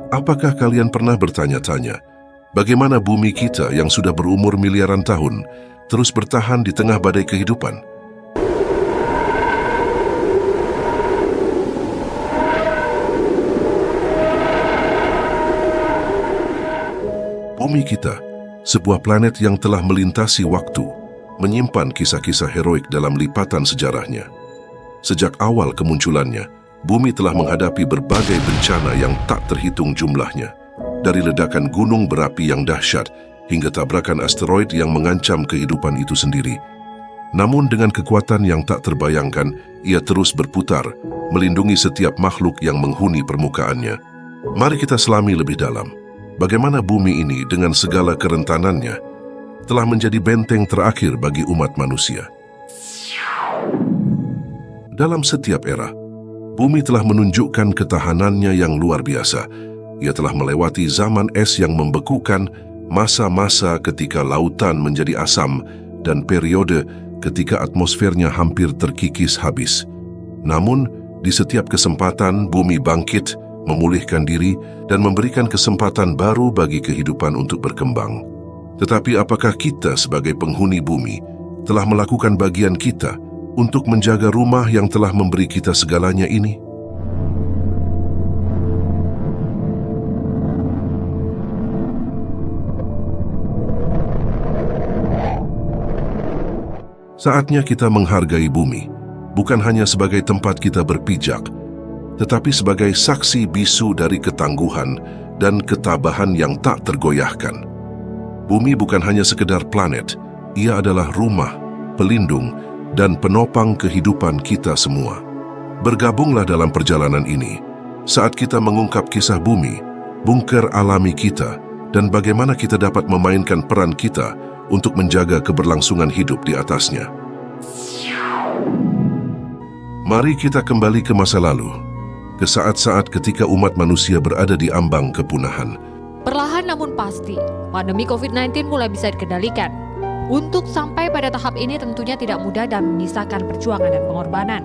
Apakah kalian pernah bertanya-tanya, bagaimana bumi kita yang sudah berumur miliaran tahun terus bertahan di tengah badai kehidupan? Bumi kita, sebuah planet yang telah melintasi waktu, menyimpan kisah-kisah heroik dalam lipatan sejarahnya. Sejak awal kemunculannya, bumi telah menghadapi berbagai bencana yang tak terhitung jumlahnya. Dari ledakan gunung berapi yang dahsyat hingga tabrakan asteroid yang mengancam kehidupan itu sendiri. Namun dengan kekuatan yang tak terbayangkan, ia terus berputar, melindungi setiap makhluk yang menghuni permukaannya. Mari kita selami lebih dalam. Bagaimana bumi ini dengan segala kerentanannya telah menjadi benteng terakhir bagi umat manusia. Dalam setiap era, bumi telah menunjukkan ketahanannya yang luar biasa. Ia telah melewati zaman es yang membekukan, masa-masa ketika lautan menjadi asam, dan periode ketika atmosfernya hampir terkikis habis. Namun, di setiap kesempatan bumi bangkit, memulihkan diri, dan memberikan kesempatan baru bagi kehidupan untuk berkembang. Tetapi apakah kita sebagai penghuni bumi telah melakukan bagian kita untuk menjaga rumah yang telah memberi kita segalanya ini? Saatnya kita menghargai bumi, bukan hanya sebagai tempat kita berpijak, tetapi sebagai saksi bisu dari ketangguhan dan ketabahan yang tak tergoyahkan. Bumi bukan hanya sekedar planet, ia adalah rumah, pelindung, dan penopang kehidupan kita semua. Bergabunglah dalam perjalanan ini, saat kita mengungkap kisah bumi, bunker alami kita, dan bagaimana kita dapat memainkan peran kita untuk menjaga keberlangsungan hidup di atasnya. Mari kita kembali ke masa lalu, ke saat-saat ketika umat manusia berada di ambang kepunahan. Perlahan namun pasti, pandemi COVID-19 mulai bisa dikendalikan. Untuk sampai pada tahap ini tentunya tidak mudah dan menyisakan perjuangan dan pengorbanan.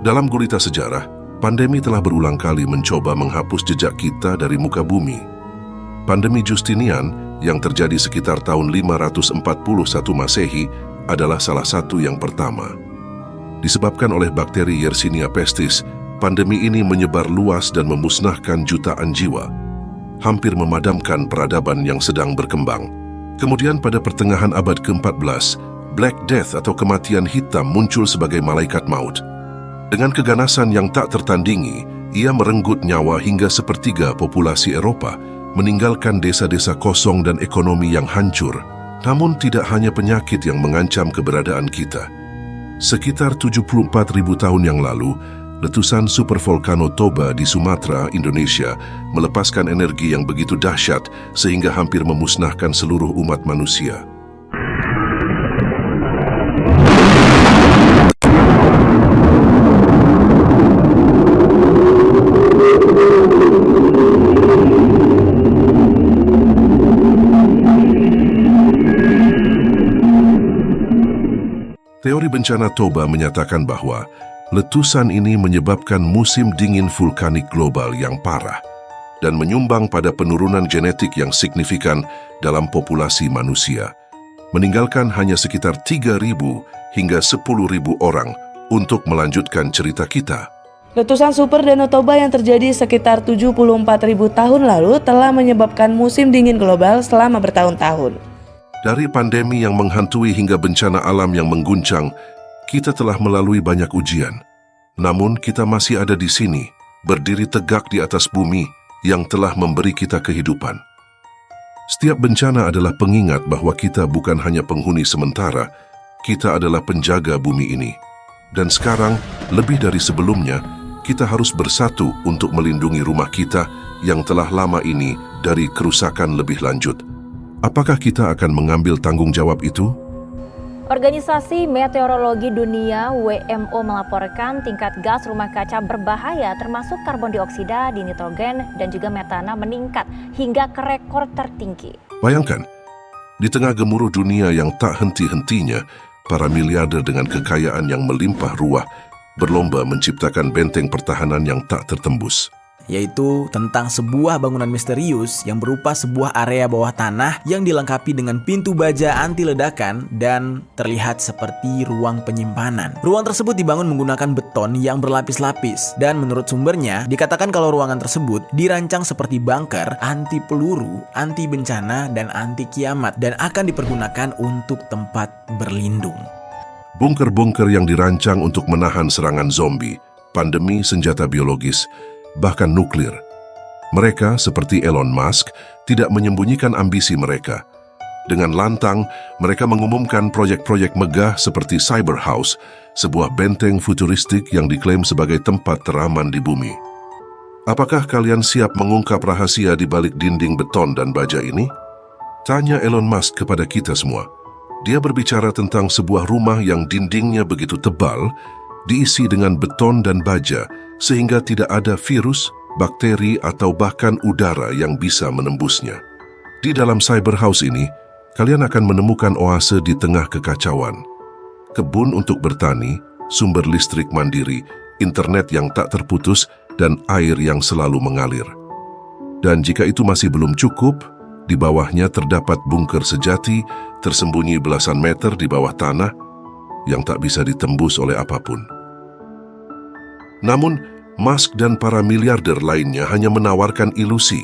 Dalam gurita sejarah, pandemi telah berulang kali mencoba menghapus jejak kita dari muka bumi. Pandemi Justinian yang terjadi sekitar tahun 541 Masehi adalah salah satu yang pertama. Disebabkan oleh bakteri Yersinia pestis, pandemi ini menyebar luas dan memusnahkan jutaan jiwa, hampir memadamkan peradaban yang sedang berkembang. Kemudian pada pertengahan abad ke-14, Black Death atau kematian hitam muncul sebagai malaikat maut. Dengan keganasan yang tak tertandingi, ia merenggut nyawa hingga sepertiga populasi Eropa, meninggalkan desa-desa kosong dan ekonomi yang hancur. Namun tidak hanya penyakit yang mengancam keberadaan kita. Sekitar 74.000 tahun yang lalu, letusan supervolcano Toba di Sumatera, Indonesia, melepaskan energi yang begitu dahsyat sehingga hampir memusnahkan seluruh umat manusia. Teori bencana Toba menyatakan bahwa letusan ini menyebabkan musim dingin vulkanik global yang parah dan menyumbang pada penurunan genetik yang signifikan dalam populasi manusia, meninggalkan hanya sekitar 3.000 hingga 10.000 orang untuk melanjutkan cerita kita. Letusan super Danau Toba yang terjadi sekitar 74.000 tahun lalu telah menyebabkan musim dingin global selama bertahun-tahun. Dari pandemi yang menghantui hingga bencana alam yang mengguncang, kita telah melalui banyak ujian. Namun kita masih ada di sini, berdiri tegak di atas bumi yang telah memberi kita kehidupan. Setiap bencana adalah pengingat bahwa kita bukan hanya penghuni sementara, kita adalah penjaga bumi ini. Dan sekarang, lebih dari sebelumnya, kita harus bersatu untuk melindungi rumah kita yang telah lama ini dari kerusakan lebih lanjut. Apakah kita akan mengambil tanggung jawab itu? Organisasi Meteorologi Dunia WMO melaporkan tingkat gas rumah kaca berbahaya termasuk karbon dioksida, dinitrogen, dan juga metana meningkat hingga ke rekor tertinggi. Bayangkan, di tengah gemuruh dunia yang tak henti-hentinya, para miliarder dengan kekayaan yang melimpah ruah berlomba menciptakan benteng pertahanan yang tak tertembus. yaitu tentang sebuah bangunan misterius yang berupa sebuah area bawah tanah yang dilengkapi dengan pintu baja anti ledakan dan terlihat seperti ruang penyimpanan. Ruang tersebut dibangun menggunakan beton yang berlapis-lapis dan menurut sumbernya dikatakan kalau ruangan tersebut dirancang seperti bunker anti peluru, anti bencana, dan anti kiamat dan akan dipergunakan untuk tempat berlindung. Bunker-bunker yang dirancang untuk menahan serangan zombie, pandemi senjata biologis, bahkan nuklir. Mereka, seperti Elon Musk, tidak menyembunyikan ambisi mereka. Dengan lantang, mereka mengumumkan proyek-proyek megah seperti Cyber House, sebuah benteng futuristik yang diklaim sebagai tempat teraman di bumi. Apakah kalian siap mengungkap rahasia di balik dinding beton dan baja ini? Tanya Elon Musk kepada kita semua. Dia berbicara tentang sebuah rumah yang dindingnya begitu tebal, diisi dengan beton dan baja, sehingga tidak ada virus, bakteri, atau bahkan udara yang bisa menembusnya. Di dalam Cyber House ini, kalian akan menemukan oase di tengah kekacauan. Kebun untuk bertani, sumber listrik mandiri, internet yang tak terputus, dan air yang selalu mengalir. Dan jika itu masih belum cukup, di bawahnya terdapat bunker sejati, tersembunyi belasan meter di bawah tanah, yang tak bisa ditembus oleh apapun. Namun, Musk dan para miliarder lainnya hanya menawarkan ilusi.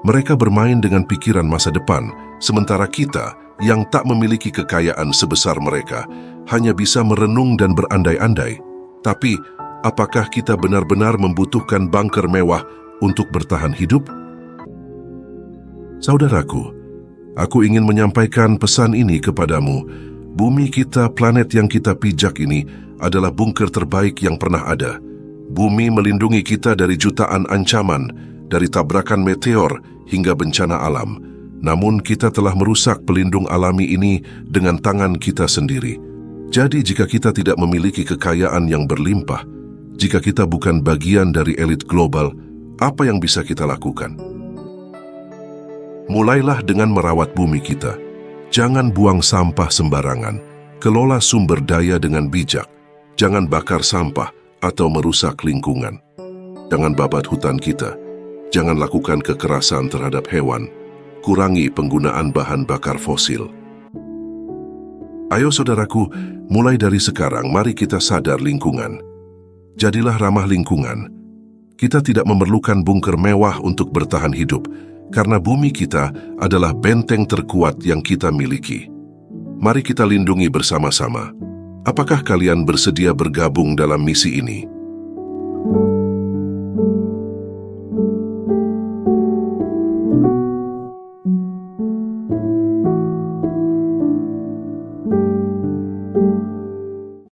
Mereka bermain dengan pikiran masa depan, sementara kita yang tak memiliki kekayaan sebesar mereka hanya bisa merenung dan berandai-andai. Tapi, apakah kita benar-benar membutuhkan bunker mewah untuk bertahan hidup? Saudaraku, aku ingin menyampaikan pesan ini kepadamu. Bumi kita, planet yang kita pijak ini, adalah bunker terbaik yang pernah ada. Bumi melindungi kita dari jutaan ancaman, dari tabrakan meteor hingga bencana alam. Namun kita telah merusak pelindung alami ini dengan tangan kita sendiri. Jadi jika kita tidak memiliki kekayaan yang berlimpah, jika kita bukan bagian dari elit global, apa yang bisa kita lakukan? Mulailah dengan merawat bumi kita. Jangan buang sampah sembarangan. Kelola sumber daya dengan bijak. Jangan bakar sampah atau merusak lingkungan. Jangan babat hutan kita. Jangan lakukan kekerasan terhadap hewan. Kurangi penggunaan bahan bakar fosil. Ayo saudaraku, mulai dari sekarang mari kita sadar lingkungan. Jadilah ramah lingkungan. Kita tidak memerlukan bunker mewah untuk bertahan hidup, karena bumi kita adalah benteng terkuat yang kita miliki. Mari kita lindungi bersama-sama. Apakah kalian bersedia bergabung dalam misi ini?